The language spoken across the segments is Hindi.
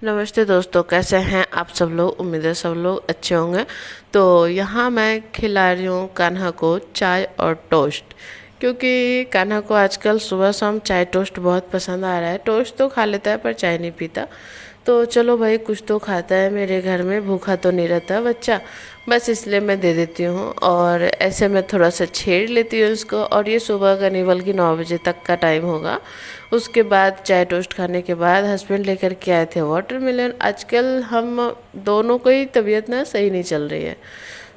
नमस्ते दोस्तों, कैसे हैं आप सब लोग। उम्मीद है सब लोग अच्छे होंगे। तो यहाँ मैं खिला रही हूँ कान्हा को चाय और टोस्ट, क्योंकि कान्हा को आजकल सुबह शाम चाय टोस्ट बहुत पसंद आ रहा है। टोस्ट तो खा लेता है पर चाय नहीं पीता। तो चलो भाई, कुछ तो खाता है, मेरे घर में भूखा तो नहीं रहता बच्चा, बस इसलिए मैं दे देती हूँ। और ऐसे मैं थोड़ा सा छेड़ लेती हूँ इसको। और ये सुबह का नहीं बल्कि 9 बजे तक का टाइम होगा। उसके बाद चाय टोस्ट खाने के बाद हस्बैंड लेकर के आए थे वाटरमेलन। आजकल हम दोनों को ही तबीयत ना सही नहीं चल रही है,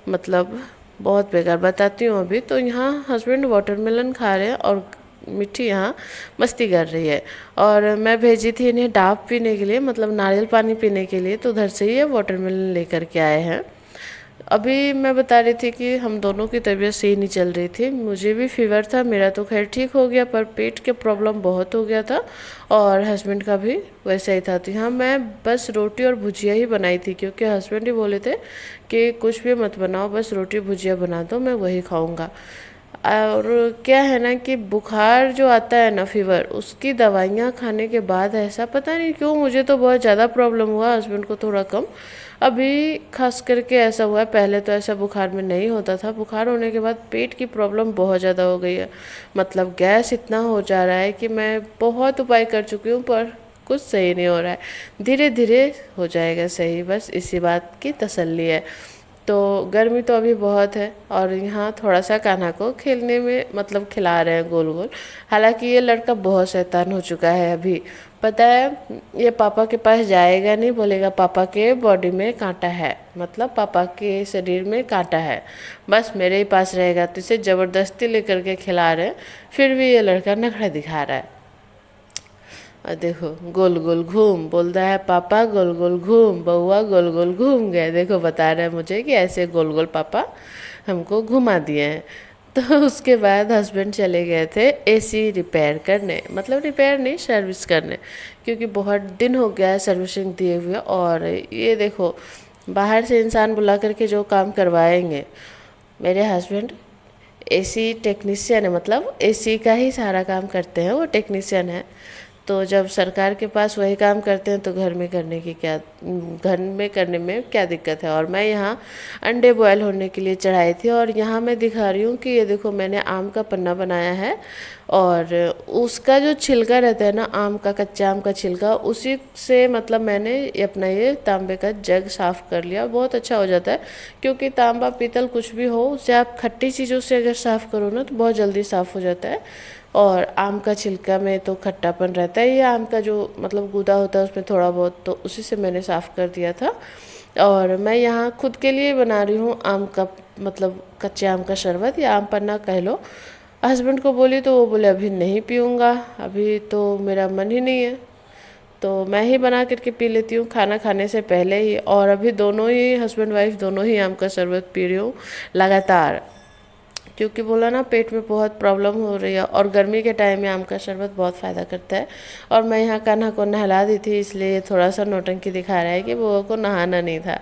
मतलब बहुत बेकार। बताती हूँ अभी। तो यहाँ हस्बैंड वाटरमेलन खा रहे हैं और मिट्टी यहाँ मस्ती कर रही है। और मैं भेजी थी इन्हें डाब पीने के लिए, मतलब नारियल पानी पीने के लिए, तो उधर से ही ये वाटरमेलन लेकर के आए हैं। अभी मैं बता रही थी कि हम दोनों की तबीयत सही नहीं चल रही थी। मुझे भी फीवर था, मेरा तो खैर ठीक हो गया, पर पेट के प्रॉब्लम बहुत हो गया था और हस्बैंड का भी वैसा ही था। तो यहाँ मैं बस रोटी और भुजिया ही बनाई थी, क्योंकि हस्बैंड ही बोले थे कि कुछ भी मत बनाओ, बस रोटी भुजिया बना दो, मैं वही खाऊंगा। और क्या है ना कि बुखार जो आता है ना, फीवर, उसकी दवाइयाँ खाने के बाद ऐसा पता नहीं क्यों मुझे तो बहुत ज़्यादा प्रॉब्लम हुआ, हस्बैंड को थोड़ा कम। अभी खास करके ऐसा हुआ है, पहले तो ऐसा बुखार में नहीं होता था। बुखार होने के बाद पेट की प्रॉब्लम बहुत ज़्यादा हो गई है, मतलब गैस इतना हो जा रहा है कि मैं बहुत उपाय कर चुकी हूँ पर कुछ सही नहीं हो रहा है। धीरे धीरे हो जाएगा सही, बस इसी बात की तसल्ली है। तो गर्मी तो अभी बहुत है और यहाँ थोड़ा सा कान्हा को खेलने में मतलब खिला रहे हैं गोल गोल। हालांकि ये लड़का बहुत शैतान हो चुका है अभी, पता है। ये पापा के पास जाएगा नहीं, बोलेगा पापा के बॉडी में कांटा है, मतलब पापा के शरीर में कांटा है, बस मेरे ही पास रहेगा। तो इसे ज़बरदस्ती लेकर के खिला रहे हैं, फिर भी ये लड़का नखरा दिखा रहा है। और देखो गोल गोल घूम, बोलता है पापा गोल गोल घूम, बउआ गोल गोल घूम गए। देखो बता रहा है मुझे कि ऐसे गोल गोल पापा हमको घुमा दिए हैं। तो उसके बाद हस्बैंड चले गए थे एसी रिपेयर करने, मतलब रिपेयर नहीं, सर्विस करने, क्योंकि बहुत दिन हो गया है सर्विसिंग दिए हुए। और ये देखो बाहर से इंसान बुला करके जो काम करवाएंगे, मेरे हस्बैंड एसी टेक्नीशियन है, मतलब एसी का ही सारा काम करते हैं, वो टेक्नीशियन है। तो जब सरकार के पास वही काम करते हैं तो घर में करने की क्या, घर में करने में क्या दिक्कत है। और मैं यहाँ अंडे बॉयल होने के लिए चढ़ाई थी और यहाँ मैं दिखा रही हूँ कि ये देखो मैंने आम का पन्ना बनाया है और उसका जो छिलका रहता है ना, आम का, कच्चा आम का छिलका, उसी से मतलब मैंने अपना ये तांबे का जग साफ़ कर लिया। बहुत अच्छा हो जाता है, क्योंकि तांबा पीतल कुछ भी हो, उसे आप खट्टी चीज़ों से अगर साफ़ करो ना तो बहुत जल्दी साफ़ हो जाता है। और आम का छिलका में तो खट्टापन रहता है, या आम का जो मतलब गूदा होता है उसमें थोड़ा बहुत, तो उसी से मैंने साफ़ कर दिया था। और मैं यहाँ खुद के लिए बना रही हूँ आम का, मतलब कच्चे आम का शरबत या आम पन्ना कह लो। हस्बैंड को बोली तो वो बोले अभी नहीं पीऊँगा, अभी तो मेरा मन ही नहीं है, तो मैं ही बना करके पी लेती हूँ खाना खाने से पहले ही। और अभी दोनों ही हस्बैंड वाइफ दोनों ही आम का शरबत पी रही हूँ लगातार, क्योंकि बोला ना पेट में बहुत प्रॉब्लम हो रही है और गर्मी के टाइम में आम का शरबत बहुत फ़ायदा करता है। और मैं यहाँ कान्हा को नहला दी थी, इसलिए थोड़ा सा नौटंकी दिखा रहा है कि वो को नहाना नहीं था।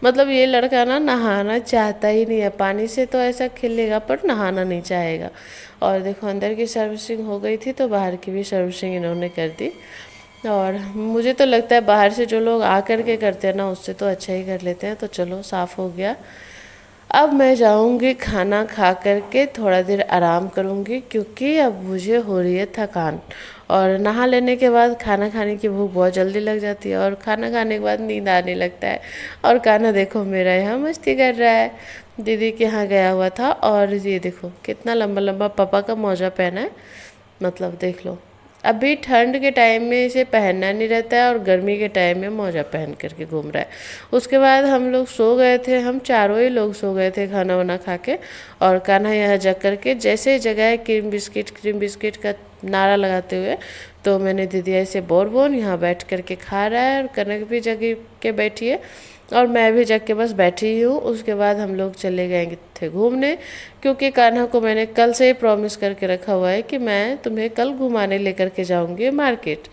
मतलब ये लड़का ना नहाना चाहता ही नहीं है, पानी से तो ऐसा खेलेगा पर नहाना नहीं चाहेगा। और देखो अंदर की सर्विसिंग हो गई थी तो बाहर की भी सर्विसिंग इन्होंने कर दी। और मुझे तो लगता है बाहर से जो लोग आ कर के करते हैं ना, उससे तो अच्छा ही कर लेते हैं। तो चलो साफ़ हो गया। अब मैं जाऊंगी खाना खा करके थोड़ा देर आराम करूंगी, क्योंकि अब मुझे हो रही है थकान। और नहा लेने के बाद खाना खाने की भूख बहुत जल्दी लग जाती है और खाना खाने के बाद नींद आने लगता है। और कान्हा देखो मेरा यहाँ मस्ती कर रहा है, दीदी के यहाँ गया हुआ था। और ये देखो कितना लंबा लंबा पापा का मोजा पहना है, मतलब देख लो। अभी ठंड के टाइम में इसे पहनना नहीं रहता है और गर्मी के टाइम में मोजा पहन करके घूम रहा है। उसके बाद हम लोग सो गए थे, हम चारों ही लोग सो गए थे खाना वाना खा के। और कान्हा यहाँ जग करके जैसे जगह है क्रीम बिस्किट का नारा लगाते हुए, तो मैंने दीदी ऐसे बोर बोन यहाँ बैठ करके खा रहा है और कनक भी जगी के बैठी है और मैं भी जग के बस बैठी ही हूँ। उसके बाद हम लोग चले गए थे घूमने, क्योंकि कान्हा को मैंने कल से ही प्रॉमिस करके रखा हुआ है कि मैं तुम्हें कल घुमाने लेकर के जाऊँगी मार्केट।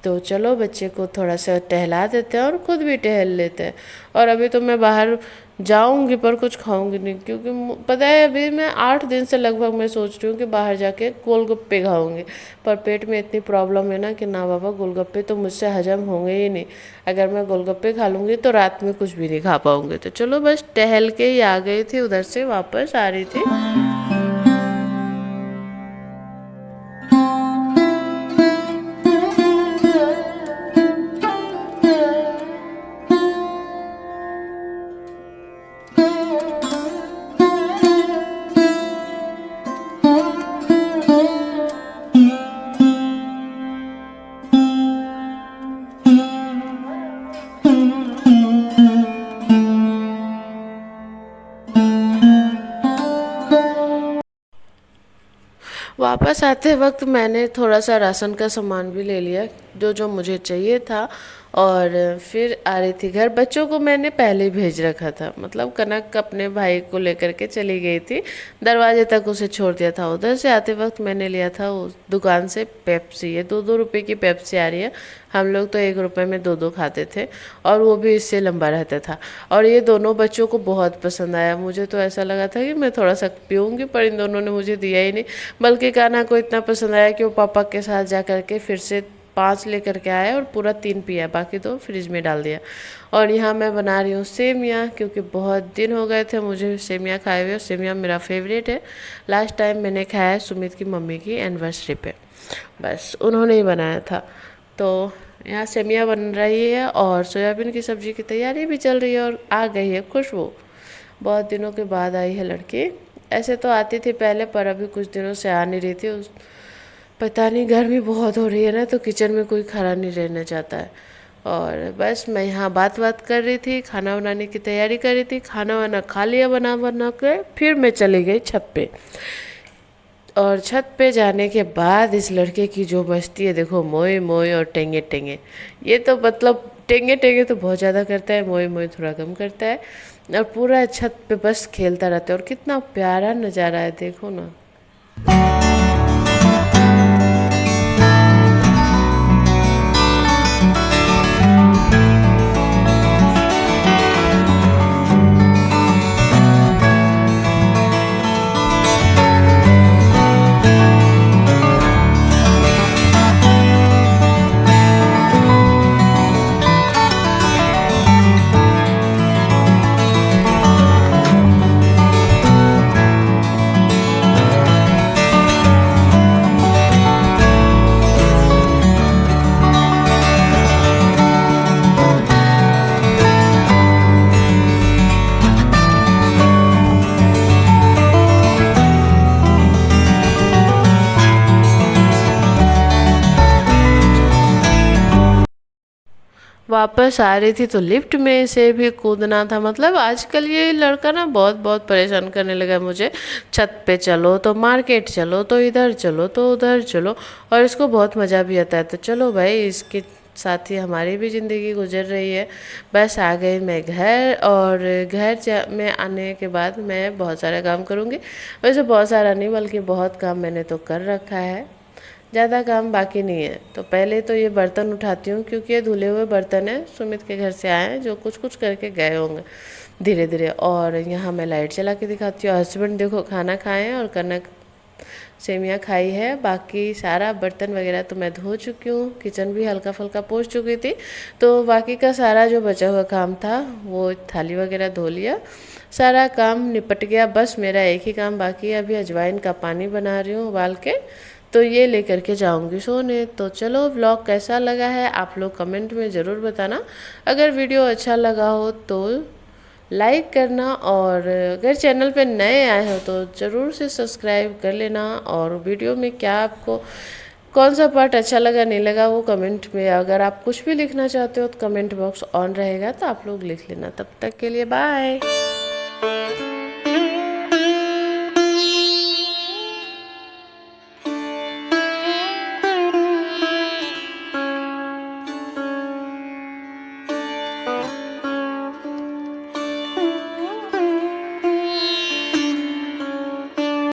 तो चलो बच्चे को थोड़ा सा टहला देते हैं और खुद भी टहल लेते हैं। और अभी तो मैं बाहर जाऊंगी पर कुछ खाऊंगी नहीं, क्योंकि पता है अभी मैं 8 दिन से लगभग मैं सोच रही हूँ कि बाहर जाके गोलगप्पे खाऊंगी, पर पेट में इतनी प्रॉब्लम है ना कि ना बाबा, गोलगप्पे तो मुझसे हजम होंगे ही नहीं। अगर मैं गोलगप्पे खा लूँगी तो रात में कुछ भी नहीं खा पाऊँगी। तो चलो बस टहल के ही आ गई थी, उधर से वापस आ रही थी। वापस आते वक्त मैंने थोड़ा सा राशन का सामान भी ले लिया, जो जो मुझे चाहिए था। और फिर आ रही थी घर। बच्चों को मैंने पहले ही भेज रखा था, मतलब कनक अपने भाई को लेकर के चली गई थी, दरवाजे तक उसे छोड़ दिया था। उधर से आते वक्त मैंने लिया था उस दुकान से पेप्सी। ये 2-2 रुपए की पेप्सी आ रही है। हम लोग तो 1 रुपए में 2-2 खाते थे, और वो भी इससे लंबा रहता था। और ये दोनों बच्चों को बहुत पसंद आया। मुझे तो ऐसा लगा था कि मैं थोड़ा सा पीऊँगी, पर इन दोनों ने मुझे दिया ही नहीं। बल्कि कान्हा को इतना पसंद आया कि वो पापा के साथ जा कर के फिर से 5 लेकर के आया और पूरा 3 पिया, बाकी 2 फ्रिज में डाल दिया। और यहाँ मैं बना रही हूँ सेमियाँ, क्योंकि बहुत दिन हो गए थे मुझे सेमियाँ खाए हुए। सेमियाँ मेरा फेवरेट है। लास्ट टाइम मैंने खाया है सुमित की मम्मी की एनिवर्सरी पे, बस उन्होंने ही बनाया था। तो यहाँ सेमियाँ बन रही है और सोयाबीन की सब्ज़ी की तैयारी भी चल रही है। और आ गई है खुशबू, बहुत दिनों के बाद आई है लड़की। ऐसे तो आती थी पहले, पर अभी कुछ दिनों से आ नहीं रही थी। पता नहीं, गर्मी बहुत हो रही है ना, तो किचन में कोई खड़ा नहीं रहना चाहता है। और बस मैं यहाँ बात कर रही थी, खाना बनाने की तैयारी कर रही थी। खाना वाना खा लिया बना के, फिर मैं चली गई छत पे। और छत पे जाने के बाद इस लड़के की जो बजती है देखो, मोए मोए और टेंगे टेंगे। ये तो मतलब टेंगे टेंगे तो बहुत ज़्यादा करता है, मोए मोए थोड़ा कम करता है। और पूरा छत पे बस खेलता रहता है। और कितना प्यारा नज़ारा है, देखो ना। वापस आ रही थी तो लिफ्ट में से भी कूदना था। मतलब आजकल ये लड़का ना बहुत बहुत परेशान करने लगा मुझे। छत पे चलो तो मार्केट चलो, तो इधर चलो तो उधर चलो, और इसको बहुत मज़ा भी आता है। तो चलो भाई, इसके साथ ही हमारी भी ज़िंदगी गुजर रही है। बस आ गई मैं घर, और घर में आने के बाद मैं बहुत सारा काम करूँगी। वैसे बहुत सारा नहीं, बल्कि बहुत काम मैंने तो कर रखा है, ज़्यादा काम बाकी नहीं है। तो पहले तो ये बर्तन उठाती हूँ, क्योंकि ये धुले हुए बर्तन हैं, सुमित के घर से आए हैं, जो कुछ कुछ करके गए होंगे धीरे धीरे। और यहाँ मैं लाइट चला के दिखाती हूँ। हस्बैंड देखो खाना खाए हैं, और कनक सेमियाँ खाई है। बाकी सारा बर्तन वगैरह तो मैं धो चुकी हूँ, किचन भी हल्का फुल्का पोंछ चुकी थी। तो बाकी का सारा जो बचा हुआ काम था, वो थाली वगैरह धो लिया, सारा काम निपट गया। बस मेरा एक ही काम बाकी है, अभी अजवाइन का पानी बना रही हूँ उबाल के, तो ये लेकर के जाऊंगी सोने। तो चलो, व्लॉग कैसा लगा है आप लोग कमेंट में ज़रूर बताना। अगर वीडियो अच्छा लगा हो तो लाइक करना, और अगर चैनल पे नए आए हो तो ज़रूर से सब्सक्राइब कर लेना। और वीडियो में क्या आपको कौन सा पार्ट अच्छा लगा नहीं लगा, वो कमेंट में, अगर आप कुछ भी लिखना चाहते हो तो कमेंट बॉक्स ऑन रहेगा, तो आप लोग लिख लेना। तब तक के लिए बाय।